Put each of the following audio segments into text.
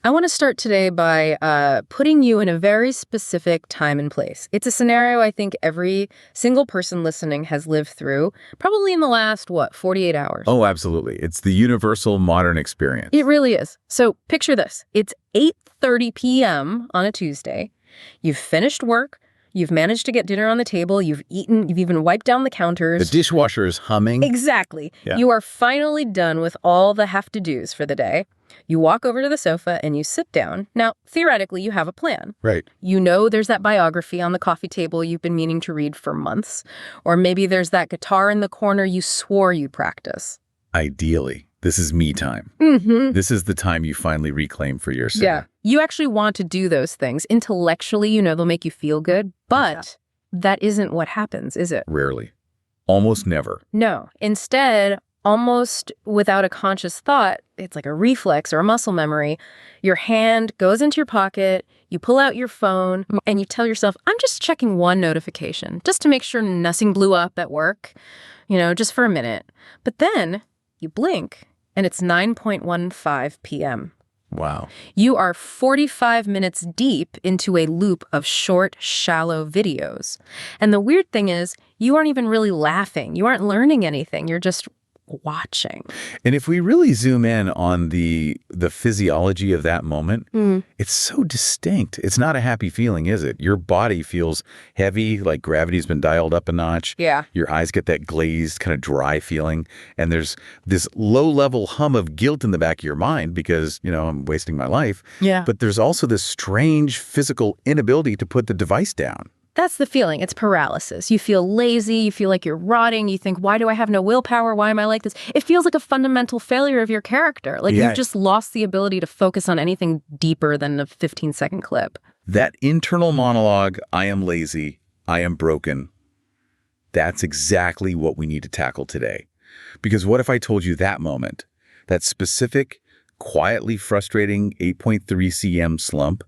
I want to start today by putting you in a very specific time and place. It's a scenario I think every single person listening has lived through, probably in the last, 48 hours. Oh, absolutely. It's the universal modern experience. It really is. So picture this. It's 8:30 p.m. on a Tuesday. You've finished work. You've managed to get dinner on the table. You've eaten. You've even wiped down the counters. The dishwasher is humming. Exactly. Yeah. You are finally done with all the have-to-dos for the day. You walk over to the sofa and you sit down. Now, theoretically, you have a plan. Right. You know there's that biography on the coffee table you've been meaning to read for months. Or maybe there's that guitar in the corner you swore you'd practice. Ideally, this is me time. Mm-hmm. This is the time you finally reclaim for yourself. Yeah. You actually want to do those things. Intellectually, you know they'll make you feel good. But that isn't what happens, is it? Rarely. Almost never. No. Instead, almost without a conscious thought, it's like a reflex or a muscle memory. Your hand goes into your pocket, you pull out your phone, and you tell yourself, I'm just checking one notification, just to make sure nothing blew up at work, just for a minute. But then you blink, and it's 9:15 p.m. Wow. You are 45 minutes deep into a loop of short, shallow videos. And the weird thing is, you aren't even really laughing. You aren't learning anything. You're just watching. And if we really zoom in on the physiology of that moment, it's so distinct. It's not a happy feeling, is it? Your body feels heavy, like gravity's been dialed up a notch. Yeah. Your eyes get that glazed, kind of dry feeling. And there's this low-level hum of guilt in the back of your mind because, I'm wasting my life. Yeah. But there's also this strange physical inability to put the device down. That's the feeling. It's paralysis. You feel lazy. You feel like you're rotting. You think, why do I have no willpower? Why am I like this? It feels like a fundamental failure of your character. Like you've just lost the ability to focus on anything deeper than a 15-second clip. That internal monologue, I am lazy, I am broken, that's exactly what we need to tackle today. Because what if I told you that moment, that specific, quietly frustrating 8.3 cm slump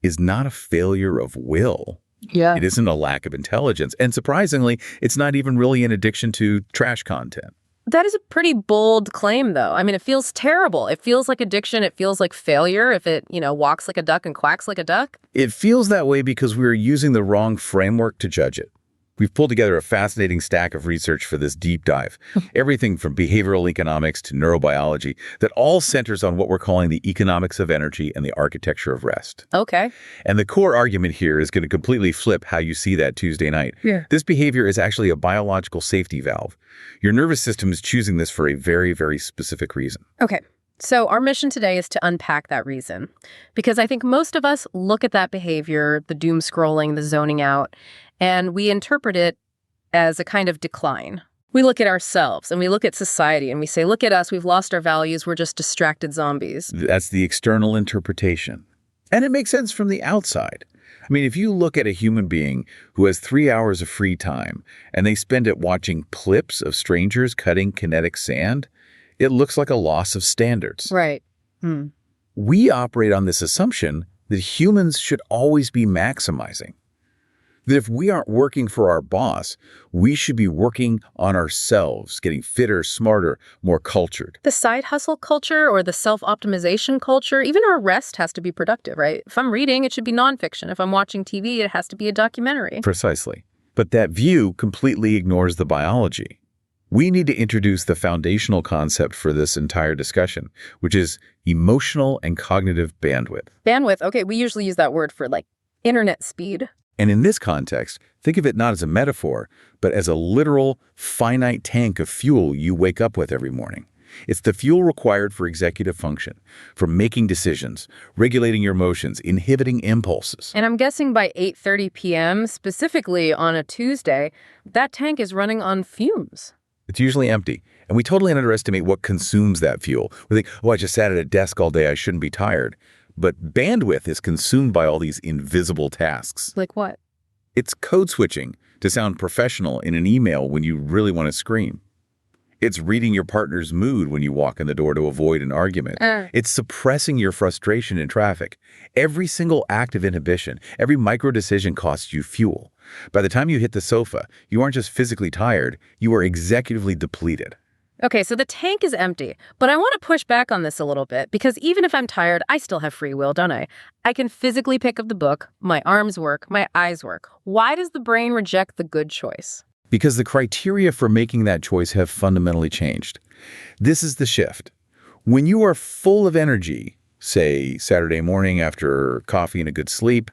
is not a failure of will. Yeah. It isn't a lack of intelligence. And surprisingly, it's not even really an addiction to trash content. That is a pretty bold claim, though. I mean, it feels terrible. It feels like addiction. It feels like failure if it, walks like a duck and quacks like a duck. It feels that way because we are using the wrong framework to judge it. We've pulled together a fascinating stack of research for this deep dive. Everything from behavioral economics to neurobiology that all centers on what we're calling the economics of energy and the architecture of rest. Okay. And the core argument here is going to completely flip how you see that Tuesday night. Yeah. This behavior is actually a biological safety valve. Your nervous system is choosing this for a very, very specific reason. Okay. So our mission today is to unpack that reason, because I think most of us look at that behavior, the doom scrolling, the zoning out, and we interpret it as a kind of decline. We look at ourselves and we look at society and we say, look at us, we've lost our values, we're just distracted zombies. That's the external interpretation. And it makes sense from the outside. I mean, if you look at a human being who has 3 hours of free time and they spend it watching clips of strangers cutting kinetic sand, it looks like a loss of standards. Right. We operate on this assumption that humans should always be maximizing. That if we aren't working for our boss, we should be working on ourselves, getting fitter, smarter, more cultured. The side hustle culture or the self-optimization culture, even our rest has to be productive, right? If I'm reading, it should be nonfiction. If I'm watching TV, it has to be a documentary. Precisely. But that view completely ignores the biology. We need to introduce the foundational concept for this entire discussion, which is emotional and cognitive bandwidth. Bandwidth, okay, we usually use that word for internet speed. And in this context, think of it not as a metaphor, but as a literal, finite tank of fuel you wake up with every morning. It's the fuel required for executive function, for making decisions, regulating your emotions, inhibiting impulses. And I'm guessing by 8:30 p.m., specifically on a Tuesday, that tank is running on fumes. It's usually empty, and we totally underestimate what consumes that fuel. We think, I just sat at a desk all day, I shouldn't be tired. But bandwidth is consumed by all these invisible tasks. Like what? It's code switching to sound professional in an email when you really want to scream. It's reading your partner's mood when you walk in the door to avoid an argument. It's suppressing your frustration in traffic. Every single act of inhibition, every micro decision costs you fuel. By the time you hit the sofa, you aren't just physically tired, you are executively depleted. Okay, so the tank is empty, but I want to push back on this a little bit because even if I'm tired, I still have free will, don't I? I can physically pick up the book, my arms work, my eyes work. Why does the brain reject the good choice? Because the criteria for making that choice have fundamentally changed. This is the shift. When you are full of energy, say Saturday morning after coffee and a good sleep,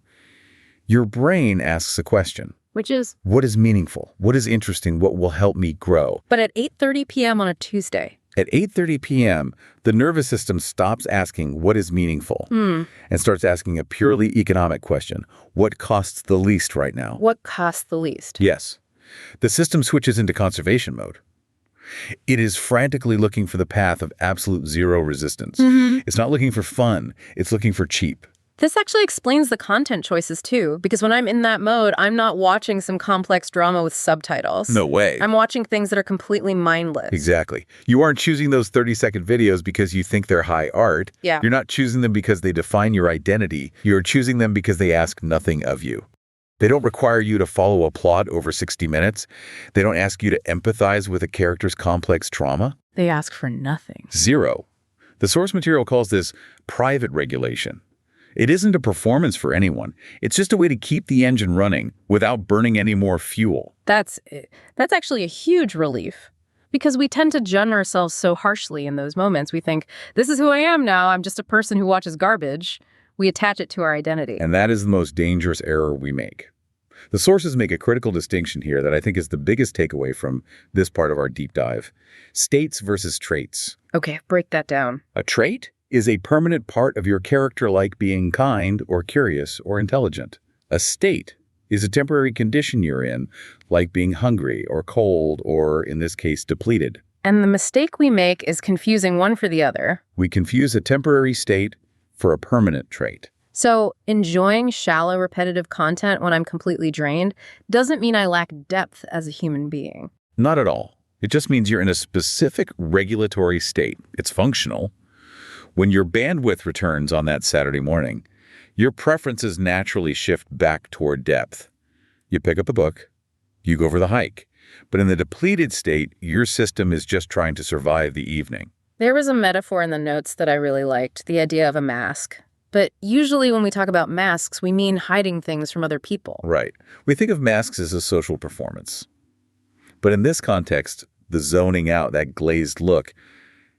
your brain asks a question. Which is, What is meaningful? What is interesting? What will help me grow? but at 8:30 p.m. on a Tuesday. At 8:30 p.m., the nervous system stops asking what is meaningful and starts asking a purely economic question. What costs the least right now? What costs the least? Yes. The system switches into conservation mode. It is frantically looking for the path of absolute zero resistance. It's not looking for fun. It's looking for cheap. This actually explains the content choices too, because when I'm in that mode, I'm not watching some complex drama with subtitles. No way. I'm watching things that are completely mindless. Exactly. You aren't choosing those 30-second videos because you think they're high art. Yeah. You're not choosing them because they define your identity. You're choosing them because they ask nothing of you. They don't require you to follow a plot over 60 minutes. They don't ask you to empathize with a character's complex trauma. They ask for nothing. Zero. The source material calls this private regulation. It isn't a performance for anyone. It's just a way to keep the engine running without burning any more fuel. That's actually a huge relief. Because we tend to judge ourselves so harshly in those moments. We think, this is who I am now. I'm just a person who watches garbage. We attach it to our identity. And that is the most dangerous error we make. The sources make a critical distinction here that I think is the biggest takeaway from this part of our deep dive. States versus traits. Okay, break that down. A trait is a permanent part of your character, like being kind or curious or intelligent. A state is a temporary condition you're in, like being hungry or cold or, in this case, depleted. And the mistake we make is confusing one for the other. We confuse a temporary state for a permanent trait. So enjoying shallow, repetitive content when I'm completely drained doesn't mean I lack depth as a human being. Not at all. It just means you're in a specific regulatory state. It's functional. When your bandwidth returns on that Saturday morning, your preferences naturally shift back toward depth. You pick up a book, you go for the hike. But in the depleted state, your system is just trying to survive the evening. There was a metaphor in the notes that I really liked, the idea of a mask. But usually when we talk about masks, we mean hiding things from other people. Right. We think of masks as a social performance. But in this context, the zoning out, that glazed look,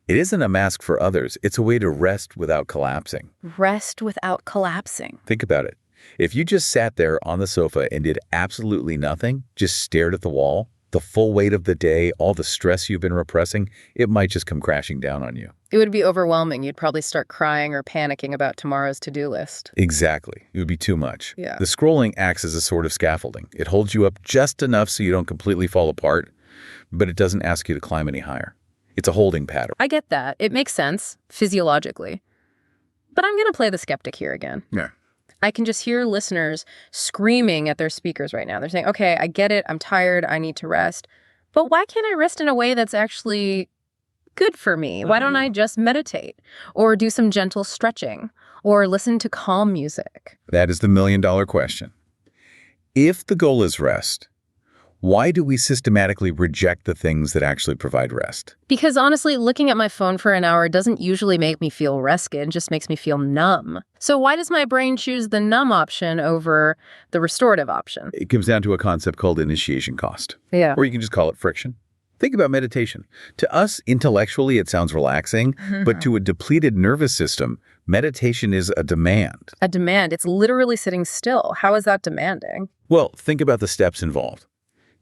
it isn't a mask for others. It's a way to rest without collapsing. Rest without collapsing. Think about it. If you just sat there on the sofa and did absolutely nothing, just stared at the wall, the full weight of the day, all the stress you've been repressing, it might just come crashing down on you. It would be overwhelming. You'd probably start crying or panicking about tomorrow's to-do list. Exactly. It would be too much. Yeah. The scrolling acts as a sort of scaffolding. It holds you up just enough so you don't completely fall apart, but it doesn't ask you to climb any higher. It's a holding pattern. I get that. It makes sense, physiologically. But I'm going to play the skeptic here again. Yeah. I can just hear listeners screaming at their speakers right now. They're saying, okay, I get it. I'm tired. I need to rest. But why can't I rest in a way that's actually good for me? Why don't I just meditate or do some gentle stretching or listen to calm music? That is the million-dollar question. If the goal is rest, why do we systematically reject the things that actually provide rest? Because honestly, looking at my phone for an hour doesn't usually make me feel rested, it just makes me feel numb. So why does my brain choose the numb option over the restorative option? It comes down to a concept called initiation cost. Yeah. Or you can just call it friction. Think about meditation. To us, intellectually, it sounds relaxing, but to a depleted nervous system, meditation is a demand. A demand. It's literally sitting still. How is that demanding? Well, think about the steps involved.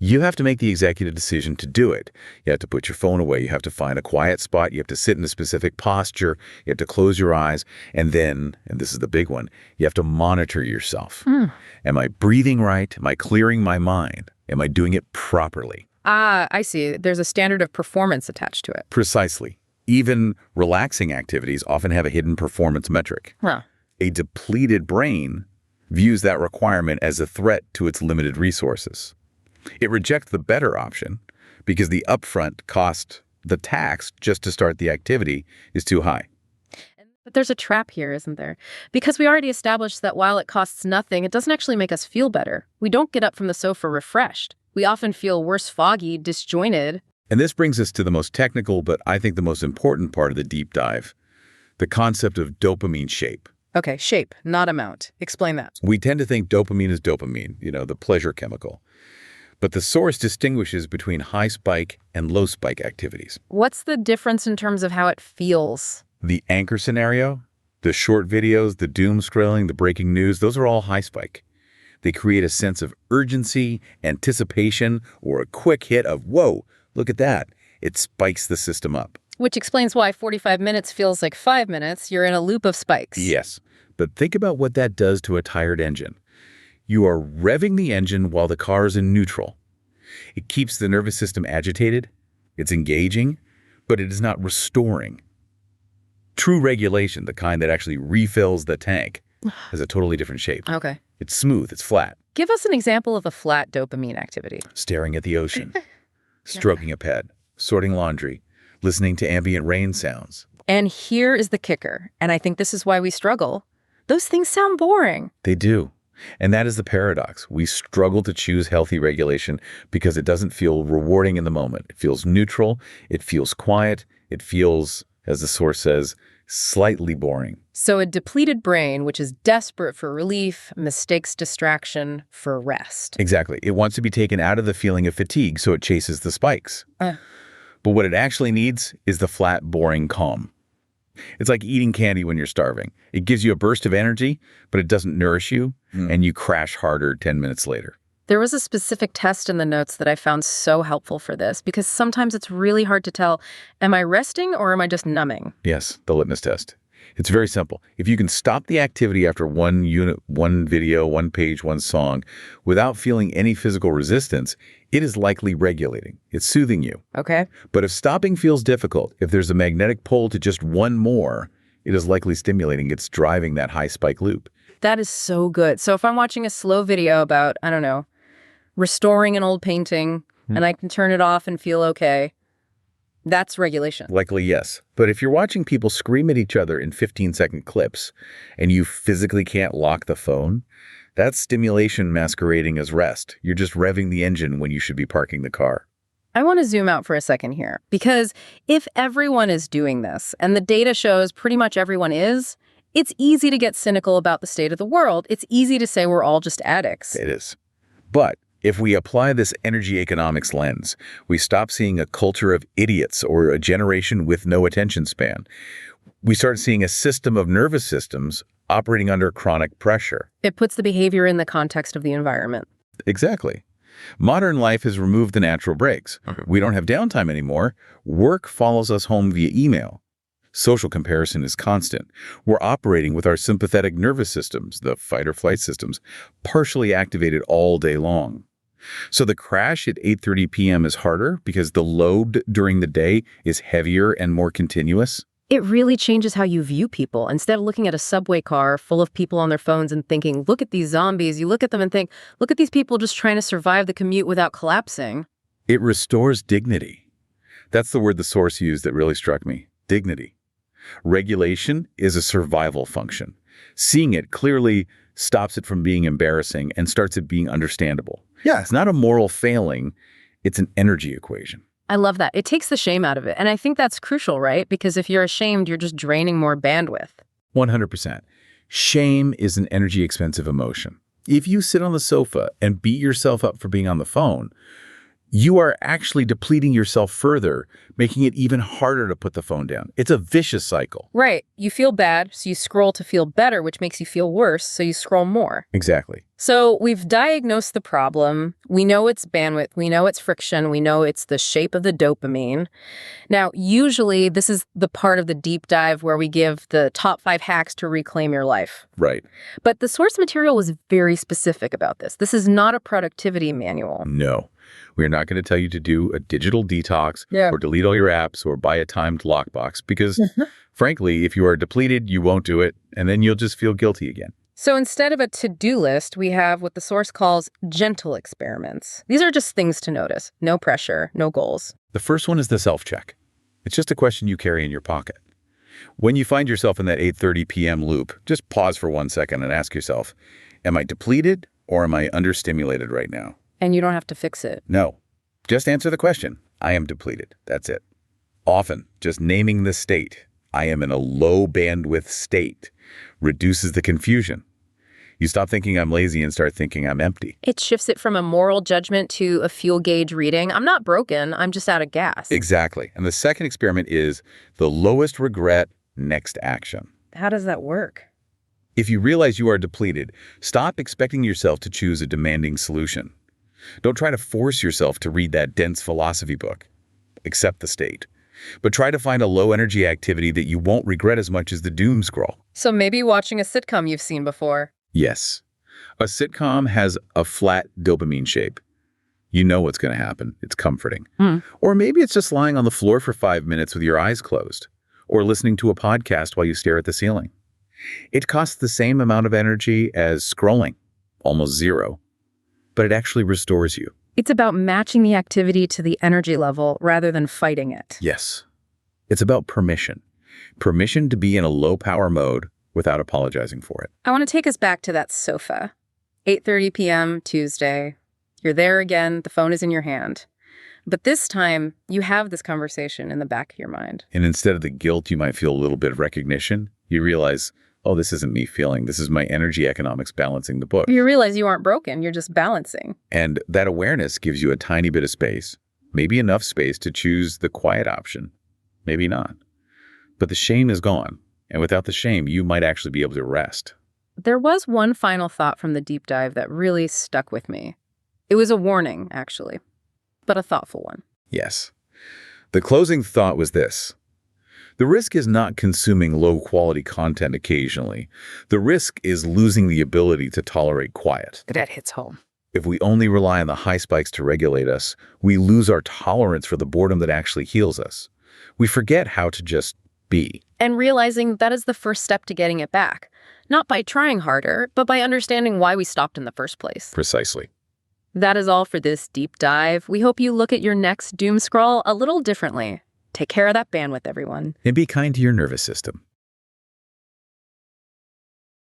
You have to make the executive decision to do it. You have to put your phone away. You have to find a quiet spot. You have to sit in a specific posture. You have to close your eyes. And then, and this is the big one, you have to monitor yourself. Am I breathing right? Am I clearing my mind? Am I doing it properly? Ah, I see. There's a standard of performance attached to it. Precisely. Even relaxing activities often have a hidden performance metric. Huh. A depleted brain views that requirement as a threat to its limited resources. It rejects the better option because the upfront cost, the tax just to start the activity, is too high. But there's a trap here, isn't there? Because we already established that while it costs nothing, it doesn't actually make us feel better. We don't get up from the sofa refreshed. We often feel worse, foggy, disjointed. And this brings us to the most technical, but I think the most important part of the deep dive, the concept of dopamine shape. Okay, shape, not amount. Explain that. We tend to think dopamine is dopamine, the pleasure chemical. But the source distinguishes between high spike and low spike activities. What's the difference in terms of how it feels? The anchor scenario, the short videos, the doom scrolling, the breaking news, those are all high spike. They create a sense of urgency, anticipation, or a quick hit of, whoa, look at that. It spikes the system up. Which explains why 45 minutes feels like 5 minutes. You're in a loop of spikes. Yes, but think about what that does to a tired engine. You are revving the engine while the car is in neutral. It keeps the nervous system agitated, it's engaging, but it is not restoring. True regulation, the kind that actually refills the tank, has a totally different shape. Okay. It's smooth, it's flat. Give us an example of a flat dopamine activity. Staring at the ocean, stroking a pet, sorting laundry, listening to ambient rain sounds. And here is the kicker, and I think this is why we struggle. Those things sound boring. They do. And that is the paradox. We struggle to choose healthy regulation because it doesn't feel rewarding in the moment. It feels neutral. It feels quiet. It feels, as the source says, slightly boring. So a depleted brain, which is desperate for relief, mistakes distraction for rest. Exactly. It wants to be taken out of the feeling of fatigue, so it chases the spikes. But what it actually needs is the flat, boring calm. It's like eating candy when you're starving. It gives you a burst of energy, but it doesn't nourish you, and you crash harder 10 minutes later. There was a specific test in the notes that I found so helpful for this, because sometimes it's really hard to tell, am I resting or am I just numbing? Yes, the litmus test. It's very simple. If you can stop the activity after one unit, one video, one page, one song, without feeling any physical resistance, it is likely regulating. It's soothing you. Okay. But if stopping feels difficult, if there's a magnetic pull to just one more, it is likely stimulating. It's driving that high spike loop. That is so good. So if I'm watching a slow video about, I don't know, restoring an old painting, and I can turn it off and feel okay, that's regulation. Likely, yes. But if you're watching people scream at each other in 15-second clips and you physically can't lock the phone, that's stimulation masquerading as rest. You're just revving the engine when you should be parking the car. I want to zoom out for a second here, because if everyone is doing this, and the data shows pretty much everyone is, it's easy to get cynical about the state of the world. It's easy to say we're all just addicts. It is. But if we apply this energy economics lens, we stop seeing a culture of idiots or a generation with no attention span. We start seeing a system of nervous systems operating under chronic pressure. It puts the behavior in the context of the environment. Exactly. Modern life has removed the natural breaks. We don't have downtime anymore. Work follows us home via email. Social comparison is constant. We're operating with our sympathetic nervous systems, the fight or flight systems, partially activated all day long. So the crash at 8:30 p.m. is harder because the load during the day is heavier and more continuous. It really changes how you view people. Instead of looking at a subway car full of people on their phones and thinking, look at these zombies, you look at them and think, look at these people just trying to survive the commute without collapsing. It restores dignity. That's the word the source used that really struck me. Dignity. Regulation is a survival function. Seeing it clearly stops it from being embarrassing and starts it being understandable. Yeah, it's not a moral failing. It's an energy equation. I love that. It takes the shame out of it. And I think that's crucial, right? Because if you're ashamed, you're just draining more bandwidth. 100%. Shame is an energy expensive emotion. If you sit on the sofa and beat yourself up for being on the phone, you are actually depleting yourself further, making it even harder to put the phone down. It's a vicious cycle. Right. You feel bad, so you scroll to feel better, which makes you feel worse, so you scroll more. Exactly. So we've diagnosed the problem. We know it's bandwidth. We know it's friction. We know it's the shape of the dopamine. Now, usually this is the part of the deep dive where we give the top 5 hacks to reclaim your life. Right. But the source material was very specific about this. This is not a productivity manual. No. We are not going to tell you to do a digital detox or delete all your apps or buy a timed lockbox because, frankly, if you are depleted, you won't do it, and then you'll just feel guilty again. So instead of a to-do list, we have what the source calls gentle experiments. These are just things to notice. No pressure, no goals. The first one is the self-check. It's just a question you carry in your pocket. When you find yourself in that 8:30 p.m. loop, just pause for 1 second and ask yourself, am I depleted or am I understimulated right now? And you don't have to fix it. No. Just answer the question. I am depleted. That's it. Often, just naming the state, I am in a low bandwidth state, reduces the confusion. You stop thinking I'm lazy and start thinking I'm empty. It shifts it from a moral judgment to a fuel gauge reading. I'm not broken, I'm just out of gas. Exactly. And the second experiment is the lowest regret, next action. How does that work? If you realize you are depleted, stop expecting yourself to choose a demanding solution. Don't try to force yourself to read that dense philosophy book. Accept the state. But try to find a low-energy activity that you won't regret as much as the doom scroll. So maybe watching a sitcom you've seen before. Yes. A sitcom has a flat dopamine shape. You know what's going to happen. It's comforting. Or maybe it's just lying on the floor for 5 minutes with your eyes closed, or listening to a podcast while you stare at the ceiling. It costs the same amount of energy as scrolling, almost zero, but it actually restores you. It's about matching the activity to the energy level rather than fighting it. Yes. It's about permission. Permission to be in a low-power mode without apologizing for it. I want to take us back to that sofa. 8:30 p.m. Tuesday. You're there again. The phone is in your hand. But this time, you have this conversation in the back of your mind. And instead of the guilt, you might feel a little bit of recognition. You realize, oh, this isn't me feeling. This is my energy economics balancing the book. You realize you aren't broken. You're just balancing. And that awareness gives you a tiny bit of space, maybe enough space to choose the quiet option, maybe not. But the shame is gone. And without the shame, you might actually be able to rest. There was one final thought from the deep dive that really stuck with me. It was a warning, actually, but a thoughtful one. Yes. The closing thought was this. The risk is not consuming low-quality content occasionally. The risk is losing the ability to tolerate quiet. That hits home. If we only rely on the high spikes to regulate us, we lose our tolerance for the boredom that actually heals us. We forget how to just be. And realizing that is the first step to getting it back. Not by trying harder, but by understanding why we stopped in the first place. Precisely. That is all for this deep dive. We hope you look at your next doom scroll a little differently. Take care of that bandwidth, everyone. And be kind to your nervous system.